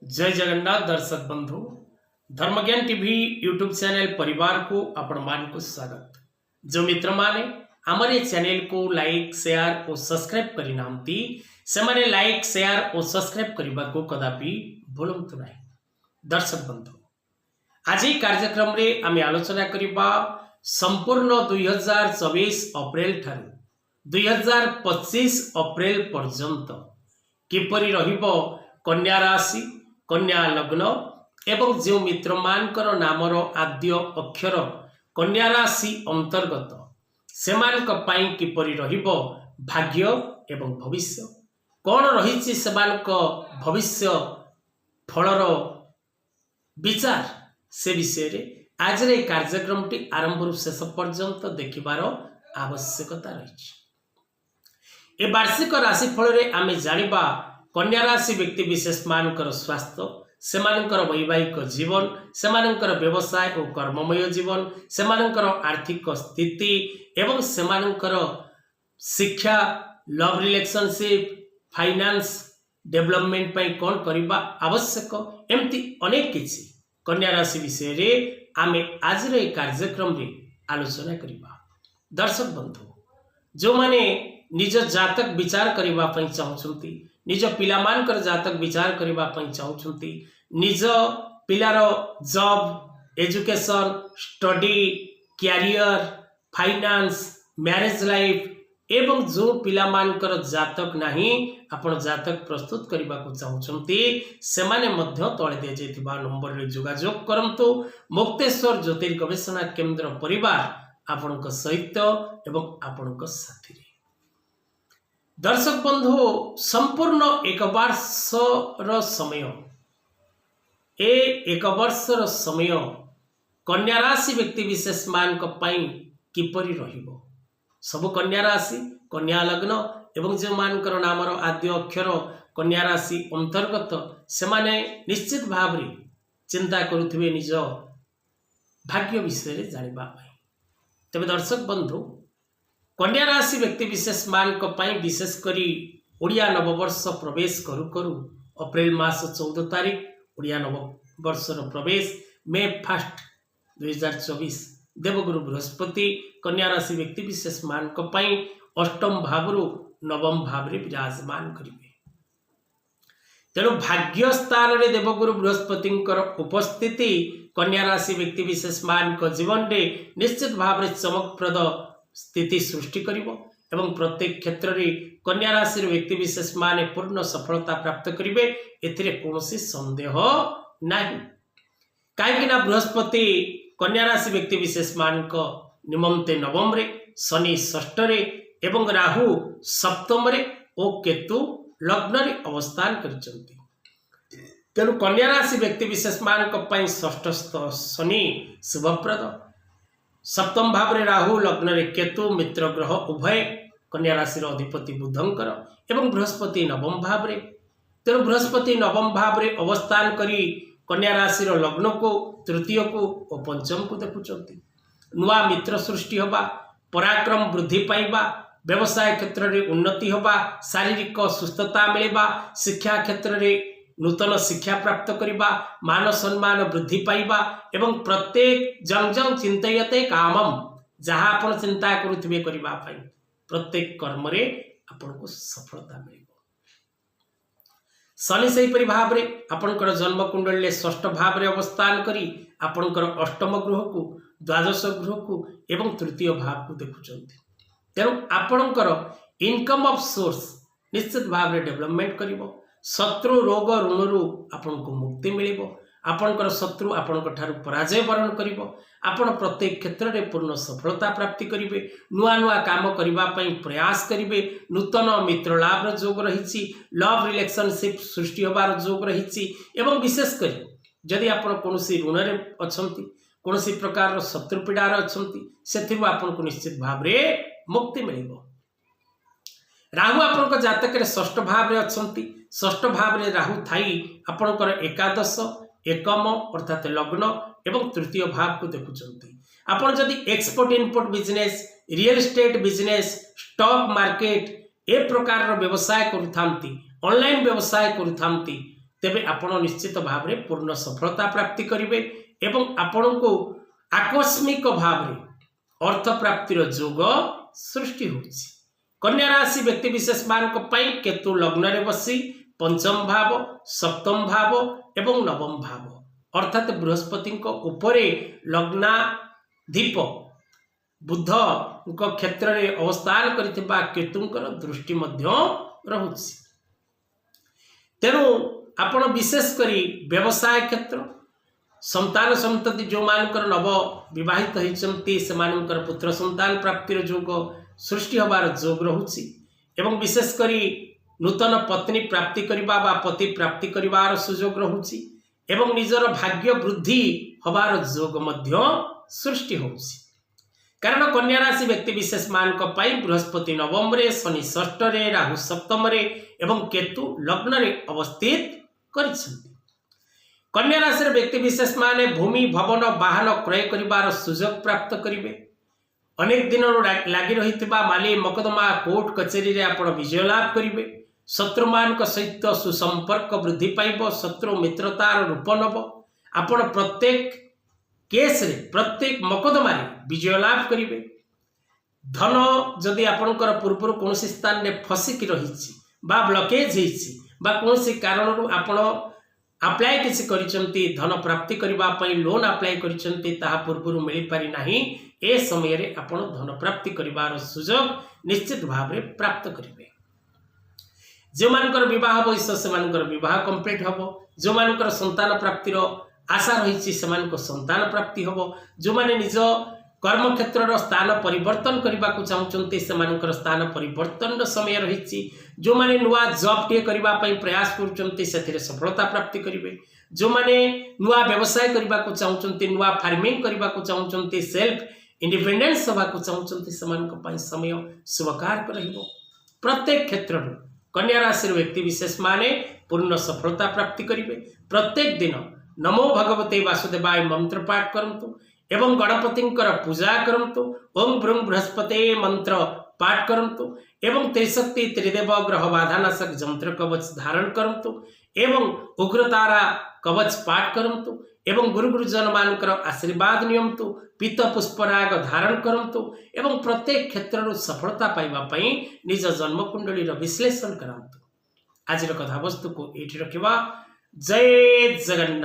जय जगन्नाथ दर्शक बंधु धर्मज्ञान टीवी यूट्यूब चैनल परिवार को आपण मान को स्वागत। जो मित्र माने आमर ये चैनल को लाइक शेयर और सब्सक्राइब करी नामती से माने लाइक शेयर और सब्सक्राइब करबा को कदापि भूलंतु नहीं। दर्शक बंधु आज कार्यक्रम रे आमे आलोचना करिबा संपूर्ण 2024 अप्रैल ठारू 2025 अप्रैल पर्यंत किपरि रहिबो कन्या राशि कन्या लग्न एवं जो मित्र मानकर नामर आद्य अक्षर कन्या राशि अंतर्गत सेमानक पाई किपरि रहिबो भाग्य एवं भविष्य कौन रही सेमानक भविष्य फलर विचार से विषय रे आज रे कार्यक्रम टी आरंभ शेष पर्यंत देखिबार आवश्यकता रही। ए वार्षिक राशिफल रे आमे जानिबा कन्या राशि व्यक्ति विशेष मानकर स्वास्थ्य सेमानकर वैवाहिक जीवन सेमानकर व्यवसाय और कर्ममय जीवन सेमानकर आर्थिक स्थिति एवं सेमानकर शिक्षा लव रिलेशनशिप फाइनान्स डेवलपमेंट पाई कौन करबा आवश्यक एमती अनेक किछि कन्या राशि विषय रे आमे आज रे कार्यक्रम रे आलोचना करबा। दर्शक बंधु जो माने निज जातक विचार करबा पई चाहउछंती निज पिला मानकर जातक विचार करबा पई चाहउछंती निज पिलार job education study career finance marriage life एवं जो पिला मानकर जातक नाही आपण जातक प्रस्तुत करबा को चाहउछंती सेमाने मध्य तळे दे जेतिबा नंबर रे जोगाजोग करंतु मुक्तेश्वर ज्योतिर् गवेषणा केंद्र परिवार आपणक सहित एवं आपणक साथी रे। दर्शक बंधु संपूर्ण एक वर्षर समय एक वर्षर समय कन्या राशि व्यक्ति विशेष मान किपरि रहिबो सब कन्या राशि कन्या लग्न एवं जो मानकर नामर आद्य अक्षर कन्या राशि अंतर्गत से माने निश्चित भाव रे चिंता करुथिबे निज भाग्य विषय रे जानिबा पई। तबे दर्शक बंधु कन्या राशि व्यक्ति विशेष मान विशेष करी ओडिया नववर्ष प्रवेश करू करू अप्रैल मास 14 तारीख ओडिया नववर्षर प्रवेश मे 1 2024 देवगुरु बृहस्पति कन्या राशि व्यक्ति विशेष मान अष्टम भाव नवम भाव रे विराजमान करिवे। तेणु भाग्य स्थान रे देवगुरु बृहस्पति उपस्थिति कन्या राशि व्यक्ति विशेष मान जीवन रे निश्चित भाव रे चमकप्रद स्थिति सृष्टि करिवो एवं प्रत्येक क्षेत्र रे कन्या राशि व्यक्ति विशेष माने पूर्ण सफलता प्राप्त करिवे एथिरे कोनोसी संदेह नाही। काहेकि ना बृहस्पति कन्या राशि व्यक्ति विशेष मान निमंते नवम रे शनि षष्ठ रे एवं राहु सप्तम रे और केतु लग्न रे अवस्थान करिसंती। तेणु कन्या राशि व्यक्ति विशेष मान षष्ठ शनि शुभप्रद सप्तम भाव रे राहु लग्न रे केतु मित्र ग्रह उभय कन्या राशि अधिपति बुधंकर एवं बृहस्पति नवम भाव रे। तेणु बृहस्पति नवम भाव रे अवस्थान करी कन्या राशि लग्न को तृतीय को और पंचम को देखुचंती। नुआ मित्र सृष्टि होबा पराक्रम वृद्धि पाइबा व्यवसाय क्षेत्र रे उन्नति होबा शारीरिक सुस्थता मिलेबा शिक्षा क्षेत्र रे नूतन शिक्षा प्राप्त करिबा मान सम्मान वृद्धि पाइबा एवं प्रत्येक जंग जंग चिंतयते कामम जहाँ आपण चिंता करुथिबे करिबा पई प्रत्येक कर्म रे आपनको सफलता मिलिबो। शनि सही परि भाव रे आपनकर जन्म कुंडली ले षष्ठ भाव रे अवस्थान करी आपनकर अष्टम गृह को द्वादश गृह को एवं तृतीय भाव को देखुचंती। तेणु आपनकर इनकम ऑफ सोर्स निश्चित भाव रे डेवलपमेंट करिवो शत्रु रोग ऋणरू आपन को मुक्ति मिलिबो आपनकर शत्रु आपनकर ठारू पराजय वरण करिवो आपण प्रत्येक क्षेत्र रे पूर्ण सफलता प्राप्ति करिवे नुआ नुआ काम करिबा पई प्रयास करिवे नूतन मित्र लाभ रो योग रहिछि लव रिलेशनशिप सृष्टि होबार योग रहिछि एवं विशेष करी जदि आपण कोनोसी ऋण रे अछंती कोनोसी प्रकार रो शत्रु पीड़ा रे अछंती सेथिबो आपण को निश्चित भाव रे मुक्ति मिलिबो। राहु आपनकर जातक रे षष्ठ भाव रे अछंती षष्ठ भाव रे राहु थाई आपनकर एकादश एकम अर्थात लग्न एवं तृतीय भाव को देखुचंती। आपण जदि export import business real estate business stock market ए प्रकार व्यवसाय करुथांती ऑनलाइन व्यवसाय करुथांती तेबे आपण निश्चित भाव में पूर्ण सफलता प्राप्ति करेंगे एवं आपण को आकस्मिक भाव में अर्थ प्राप्तिर जोग सृष्टि होछि। कन्या राशि व्यक्ति विशेष मान केतु लग्न रे बसी पंचम भाव सप्तम भाव एवं नवम भाव अर्थात बृहस्पति उपरे लग्नाधिप बुध क्षेत्र में अवस्थान करथिबा केतुंकर दृष्टि मध्य रहुछि। तेणु आपण विशेष करी व्यवसाय क्षेत्र संतान संतति जो मानकर नव विवाहित होइचंती से मानकर पुत्र संतान प्राप्तिर जोग सृष्टि होबार जोग रहुछि एवं विशेष करी नूतन पत्नी प्राप्ति करिबा बा पति प्राप्ति करिवार सुयोग रहुछि एवं निजर भाग्य वृद्धि होबार जोग मध्य सृष्टि होछि। कारण कन्या राशि व्यक्ति विशेष मान बृहस्पति नवम रे शनि षष्ठ रे राहु सप्तम रे एवं केतु लग्न रे अवस्थित करिसेंती। कन्या राशि व्यक्ति विशेष माने भूमि भवन वाहन क्रय करिवार सुयोग प्राप्त करिवे। अनेक दिन लगी रही माली मकदमा कोर्ट कचेरी रे आपण विजय लाभ करिवे। शत्रु मान सहित सुसंपर्क वृद्धि पाइब। शत्रु मित्रतार रूप नब। आपण प्रत्येक केस रे प्रत्येक मकदमा रे विजय लाभ करिवे। धन जदि आपणकर पूर्व कौन स्थान में फसिक रही ब्लकेज होइछि बा कौन कारण आपण अप्लाई किसी करिसंती धन प्राप्ति करबा पई लोन अप्लाई करिसंती ताहा पूर्व मिल पारि नाही ए समय रे आपण धन प्राप्ति करिवार सुयोग निश्चित भाव रे प्राप्त करिवे। जो मानकर विवाह बयस से मानकर विवाह कंप्लीट हबो। जो मानकर संतान प्राप्तिर आशा रही से मानकर संतान प्राप्ति हबो। जो माने निज कर्म क्षेत्र स्थान परिवर्तन करने को चाहते से मानकर स्थान परिवर्तन समय रही। जो माने नुआ जॉब टे करने प्रयास करुँचे से सफलता प्राप्ति करेंगे। जो माने नुआ व्यवसाय करने को चाहते नुआ फार्मिंग करने को चाहते सेल्फ इंडिपेंडेंस होगा चाहते से समय शुभकार प्रत्येक क्षेत्र कन्या राशि व्यक्ति विशेष माने पूर्ण सफलता प्राप्ति करेंगे। प्रत्येक दिन नमो भगवते वासुदेवाय मंत्र पाठ करंतु एवं गणपतिंकर पूजा करंतु। ओम ब्रूं बृहस्पते मंत्र पाठ करंतु एवं त्रिशक्ति त्रिदेव ग्रह बाधानाशक जंत्र कवच धारण करंतु एवं उग्रतारा कवच पाठ करंतु एवं गुरु गुरुजन मानकर आशीर्वाद नियंतु। पीत पुष्पराग धारण करंतु एवं प्रत्येक क्षेत्र सफलता पाइबा पई निज जन्म कुंडली विश्लेषण करंतु। आज कथा वस्तु को एठी रखिबा। जय जगन्नाथ।